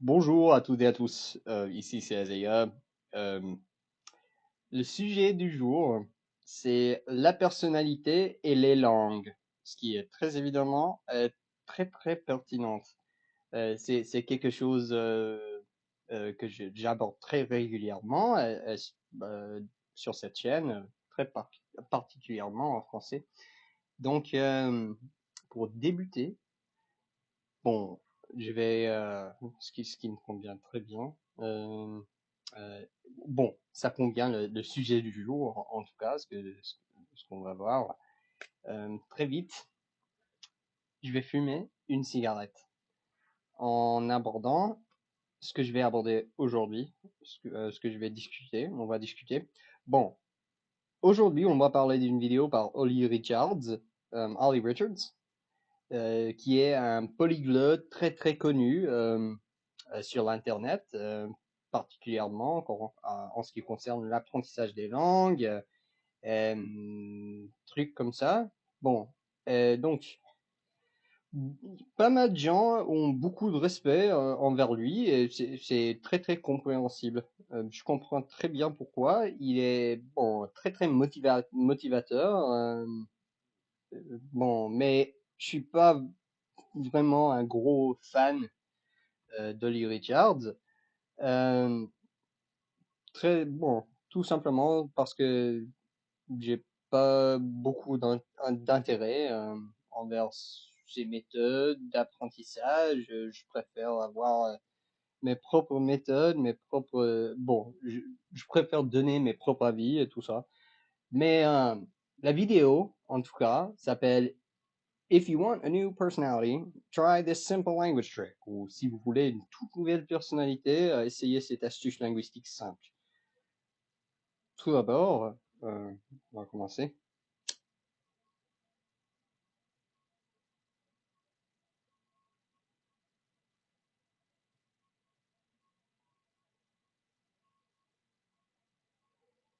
Bonjour à toutes et à tous, ici c'est Azaya. Euh, le sujet du jour, c'est la personnalité et les langues, ce qui est très évidemment très très pertinente. C'est quelque chose que j'aborde très régulièrement euh, sur cette chaîne, particulièrement en français. Donc, pour débuter, bon, je vais, ce qui me convient très bien. Euh, bon, ça convient le sujet du jour, en tout cas, ce qu'on va voir. Très vite, je vais fumer une cigarette en abordant ce que je vais aborder aujourd'hui, ce que je vais discuter, on va discuter. Bon, aujourd'hui, on va parler d'une vidéo par Ollie Richards, qui est un polyglotte très très connu sur l'Internet, particulièrement en ce qui concerne l'apprentissage des langues, trucs comme ça. Bon, donc, pas mal de gens ont beaucoup de respect envers lui et c'est très très compréhensible. Je comprends très bien pourquoi. Il est bon très très motivateur. Bon, mais je suis pas vraiment un gros fan d'Ollie Richards. Euh, Très bon, tout simplement parce que j'ai pas beaucoup d'intérêt envers ces méthodes d'apprentissage. Je préfère avoir mes propres méthodes, mes propres. Bon, je préfère donner mes propres avis et tout ça. Mais la vidéo, en tout cas, s'appelle If you want a new personality, try this simple language trick. Ou si vous voulez une toute nouvelle personnalité, essayez cette astuce linguistique simple. Tout d'abord, on va commencer.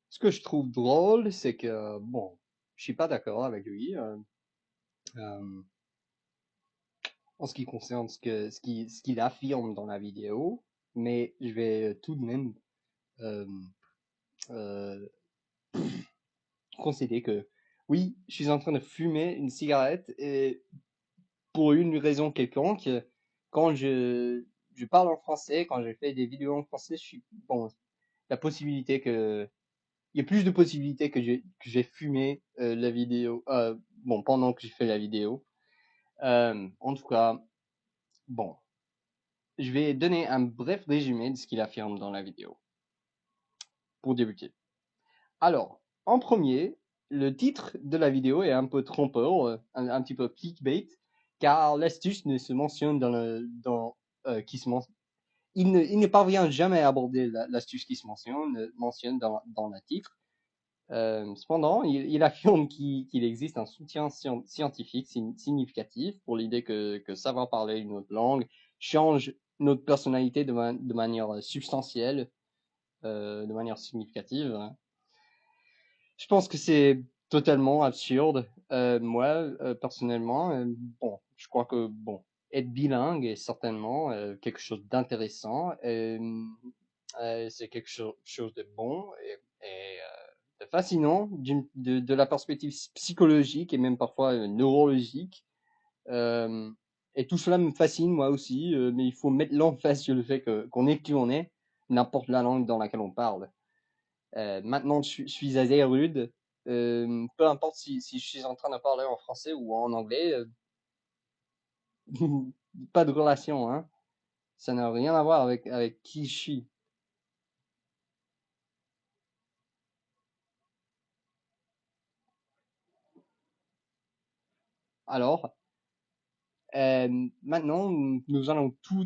Ce que je trouve drôle, c'est que, bon, je suis pas d'accord avec lui euh, en ce qui concerne ce qu'il affirme dans la vidéo, mais je vais tout de même euh, euh, concéder que, oui, je suis en train de fumer une cigarette et pour une raison quelconque, quand je parle en français, quand je fais des vidéos en français, je suis, bon, la possibilité que il y a plus de possibilités que j'ai fumé la vidéo, bon, pendant que j'ai fait la vidéo. En tout cas, bon, je vais donner un bref résumé de ce qu'il affirme dans la vidéo, pour débuter. Alors, en premier, le titre de la vidéo est un peu trompeur, un petit peu clickbait, car l'astuce ne se mentionne qui se mentionne. Il ne parvient jamais à aborder l'astuce qui se mentionne dans le titre. Cependant, il affirme qu'il existe un soutien scientifique significatif pour l'idée que savoir parler une autre langue change notre personnalité de manière substantielle, de manière significative. Je pense que c'est totalement absurde. Moi, personnellement, bon, je crois que bon, être bilingue est certainement quelque chose d'intéressant. C'est quelque chose de bon et de fascinant de la perspective psychologique et même parfois neurologique. Euh, et tout cela me fascine moi aussi, mais il faut mettre l'emphase sur le fait qu'on est qui on est, n'importe la langue dans laquelle on parle. Maintenant, je suis assez rude. Peu importe si je suis en train de parler en français ou en anglais, pas de relation, hein. Ça n'a rien à voir avec qui je suis. Alors, maintenant, nous allons tout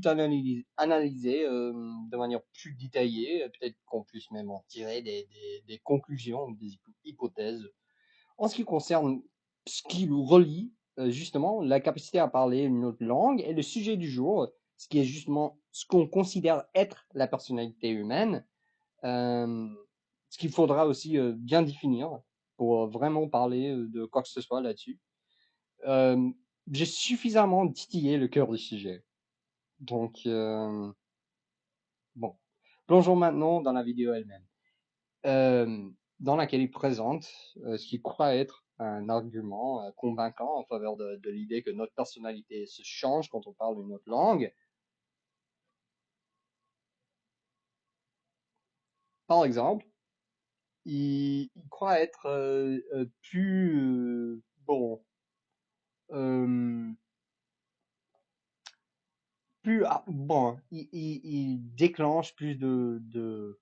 analyser de manière plus détaillée. Peut-être qu'on puisse même en tirer des conclusions, des hypothèses. En ce qui concerne ce qui nous relie, justement, la capacité à parler une autre langue et le sujet du jour, ce qui est justement ce qu'on considère être la personnalité humaine, euh, ce qu'il faudra aussi bien définir pour vraiment parler de quoi que ce soit là-dessus. Euh, j'ai suffisamment titillé le cœur du sujet. Donc, Bon, plongeons maintenant dans la vidéo elle-même, euh, dans laquelle il présente ce qu'il croit être un argument convaincant en faveur de l'idée que notre personnalité se change quand on parle une autre langue. Par exemple, il croit être plus bon, euh, bon, il déclenche plus de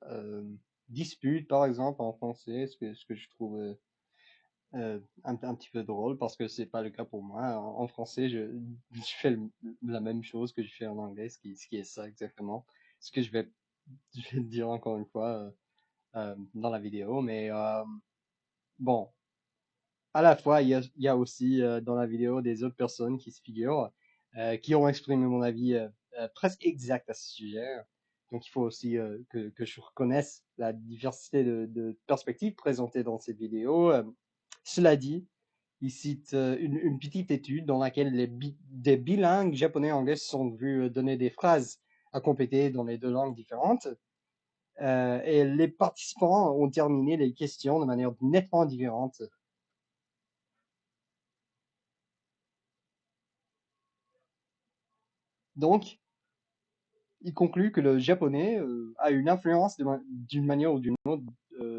euh, disputes, par exemple, en français, ce que je trouve un petit peu drôle parce que c'est pas le cas pour moi. En français, je fais la même chose que je fais en anglais, ce qui est ça exactement. Ce que je vais dire encore une fois dans la vidéo, mais bon, à la fois, il y a aussi dans la vidéo des autres personnes qui se figurent, qui ont exprimé mon avis presque exact à ce sujet. Donc il faut aussi que je reconnaisse la diversité de perspectives présentées dans cette vidéo. Cela dit, il cite une petite étude dans laquelle des bilingues japonais et anglais se sont vus donner des phrases à compléter dans les deux langues différentes. Et les participants ont terminé les questions de manière nettement différente. Donc, il conclut que le japonais a une influence d'une manière ou d'une autre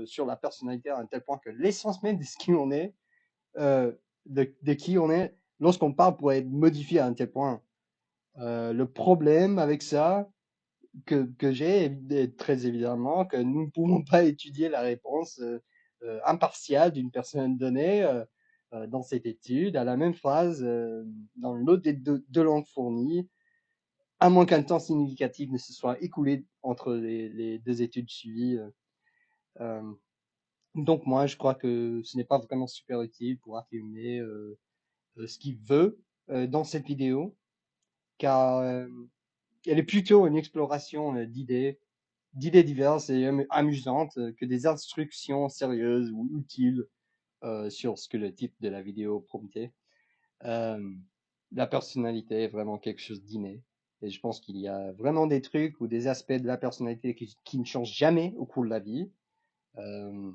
sur la personnalité à un tel point que l'essence même de ce qui on est, euh, de qui on est, lorsqu'on parle, pourrait être modifié à un tel point. Le problème avec ça que j'ai est très évidemment que nous ne pouvons pas étudier la réponse impartiale d'une personne donnée dans cette étude à la même phrase dans l'autre des deux langues fournies à moins qu'un temps significatif ne se soit écoulé entre les deux études suivies. Euh, donc moi, je crois que ce n'est pas vraiment super utile pour affirmer ce qu'il veut dans cette vidéo, car elle est plutôt une exploration d'idées diverses et amusantes que des instructions sérieuses ou utiles sur ce que le titre de la vidéo promettait. Euh, la personnalité est vraiment quelque chose d'inné. Et je pense qu'il y a vraiment des trucs ou des aspects de la personnalité qui ne changent jamais au cours de la vie. Euh,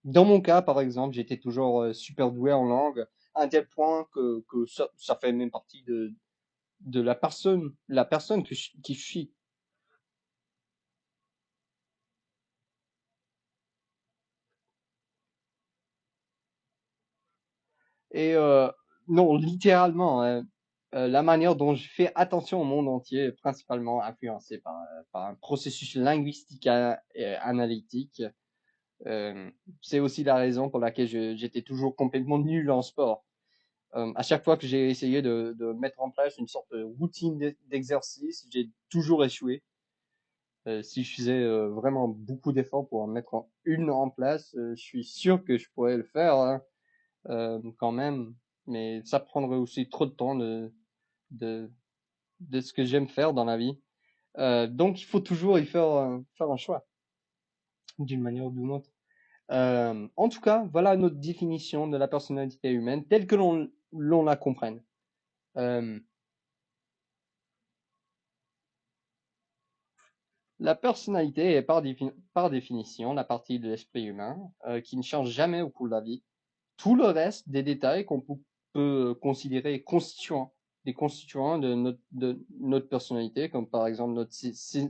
dans mon cas, par exemple, j'étais toujours super doué en langue, à un tel point que ça fait même partie de la personne qui je suis. Et non, littéralement, hein, la manière dont je fais attention au monde entier est principalement influencée par un processus linguistique et analytique. Euh, c'est aussi la raison pour laquelle j'étais toujours complètement nul en sport. À chaque fois que j'ai essayé de mettre en place une sorte de routine d'exercice, j'ai toujours échoué. Si je faisais vraiment beaucoup d'efforts pour en mettre une en place, je suis sûr que je pourrais le faire hein, quand même, mais ça prendrait aussi trop de temps de, de ce que j'aime faire dans la vie. Donc il faut toujours y faire un choix d'une manière ou d'une autre. En tout cas, voilà notre définition de la personnalité humaine telle que l'on la comprenne. Euh, la personnalité est par définition la partie de l'esprit humain qui ne change jamais au cours de la vie. Tout le reste des détails qu'on peut considérer constituants, des constituants de notre personnalité, comme par exemple notre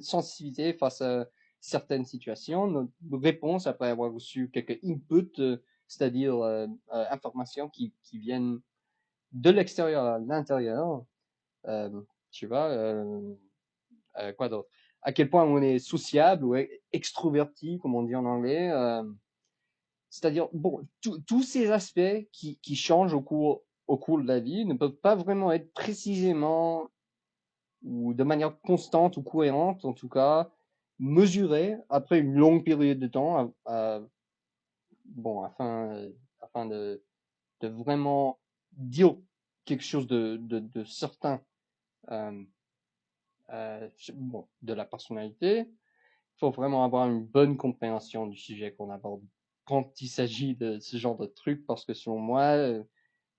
sensibilité face à certaines situations, notre réponse après avoir reçu quelques inputs, c'est-à-dire informations qui viennent de l'extérieur à l'intérieur, euh, tu vois, quoi d'autre? À quel point on est sociable ou extroverti, comme on dit en anglais. C'est-à-dire, bon, tous ces aspects qui changent au cours de la vie ne peuvent pas vraiment être précisément ou de manière constante ou cohérente, en tout cas, mesurés après une longue période de temps, bon, afin de vraiment dire quelque chose de certain euh, bon, de la personnalité. Il faut vraiment avoir une bonne compréhension du sujet qu'on aborde quand il s'agit de ce genre de trucs, parce que selon moi,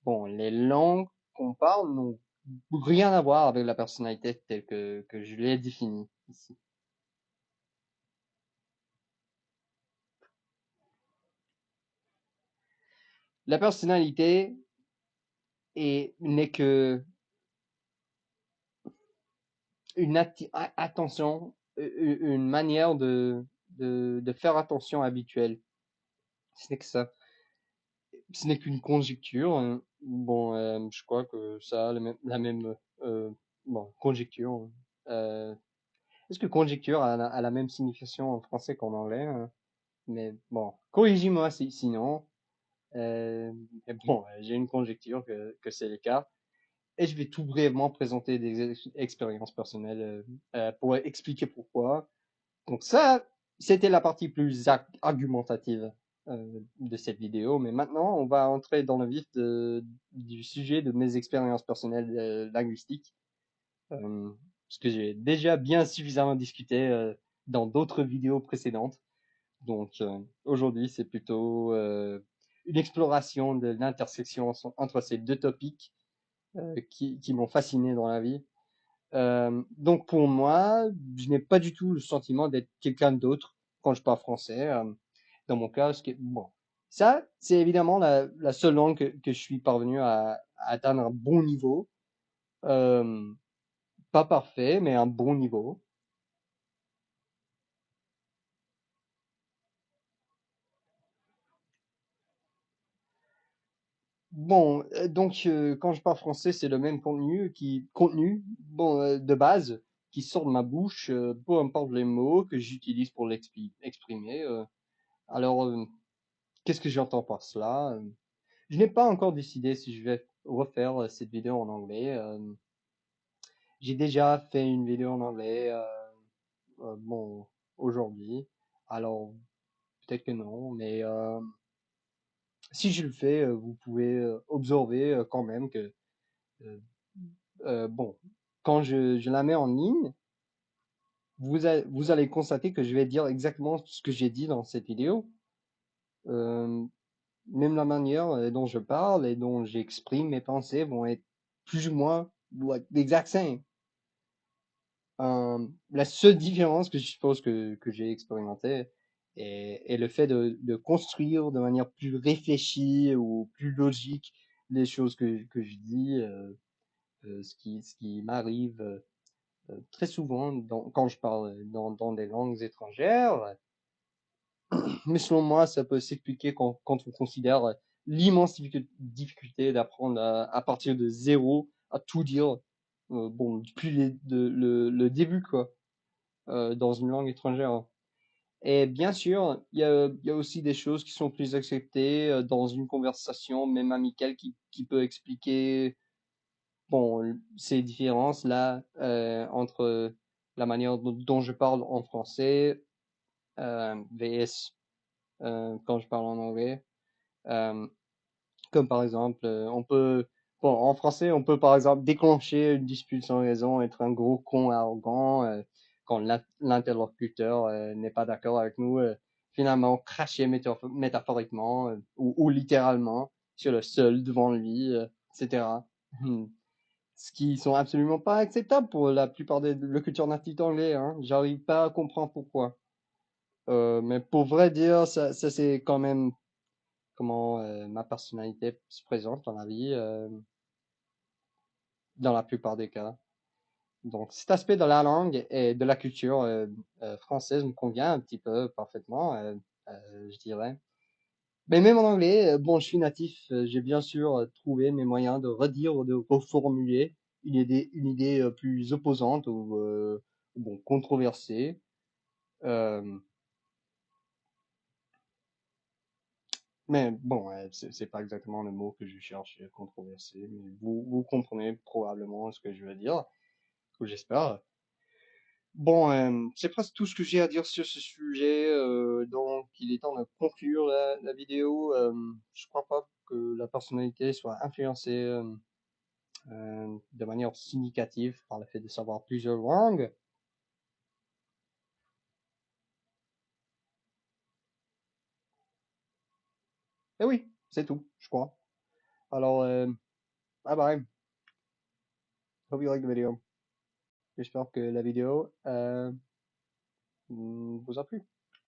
bon, les langues qu'on parle n'ont rien à voir avec la personnalité telle que je l'ai définie ici. La personnalité n'est que attention, une manière de faire attention habituelle. Ce n'est que ça. Ce n'est qu'une conjecture, hein. Bon, je crois que ça a la même bon, conjecture. Euh, Est-ce que conjecture a la même signification en français qu'en anglais, hein? Mais bon, corrigez-moi sinon. Mais bon, j'ai une conjecture que c'est le cas. Et je vais tout brièvement présenter des expériences personnelles pour expliquer pourquoi. Donc ça, c'était la partie plus argumentative de cette vidéo. Mais maintenant, on va entrer dans le vif du sujet de mes expériences personnelles linguistiques. Euh, Ce que j'ai déjà bien suffisamment discuté dans d'autres vidéos précédentes. Donc aujourd'hui, c'est plutôt une exploration de l'intersection entre ces deux topics qui m'ont fasciné dans la vie. Donc pour moi, je n'ai pas du tout le sentiment d'être quelqu'un d'autre quand je parle français. Dans mon cas, bon, ça, c'est évidemment la seule langue que je suis parvenu à atteindre un bon niveau. Euh, Pas parfait, mais un bon niveau. Bon, donc quand je parle français, c'est le même contenu, bon, de base, qui sort de ma bouche, peu importe les mots que j'utilise pour l'exprimer. Alors, qu'est-ce que j'entends par cela? Je n'ai pas encore décidé si je vais refaire cette vidéo en anglais. J'ai déjà fait une vidéo en anglais, bon, aujourd'hui. Alors, peut-être que non, mais si je le fais, vous pouvez observer quand même que euh, bon, quand je la mets en ligne, vous allez constater que je vais dire exactement ce que j'ai dit dans cette vidéo. Euh, Même la manière dont je parle et dont j'exprime mes pensées vont être plus ou moins l'exact same. La seule différence que je suppose que j'ai expérimenté est le fait de construire de manière plus réfléchie ou plus logique les choses que je dis, ce qui m'arrive très souvent quand je parle dans des langues étrangères. Mais selon moi, ça peut s'expliquer quand on considère l'immense difficulté d'apprendre à partir de zéro à tout dire, bon, depuis le début, quoi, dans une langue étrangère. Et bien sûr, il y a aussi des choses qui sont plus acceptées dans une conversation, même amicale, qui peut expliquer, bon, ces différences-là entre la manière dont je parle en français vs quand je parle en anglais. Euh, Comme par exemple, bon, en français, on peut par exemple déclencher une dispute sans raison, être un gros con arrogant, quand l'interlocuteur n'est pas d'accord avec nous, finalement cracher métaphoriquement ou littéralement sur le sol devant lui, etc. Hmm. Ce qui sont absolument pas acceptables pour la plupart des locuteurs natifs d'anglais, hein. J'arrive pas à comprendre pourquoi. Mais pour vrai dire, ça c'est quand même comment ma personnalité se présente dans la vie, dans la plupart des cas. Donc cet aspect de la langue et de la culture française me convient un petit peu parfaitement, je dirais. Mais même en anglais, bon, je suis natif, j'ai bien sûr trouvé mes moyens de redire ou de reformuler une idée plus opposante ou bon, controversée. Euh, mais bon, c'est pas exactement le mot que je cherche, controversé, mais vous comprenez probablement ce que je veux dire, ou j'espère. Bon, c'est presque tout ce que j'ai à dire sur ce sujet, donc il est temps de conclure la vidéo. Je crois pas que la personnalité soit influencée de manière significative par le fait de savoir plusieurs langues. Et oui, c'est tout, je crois. Alors, bye bye. Hope you like the video. J'espère que la vidéo vous a plu.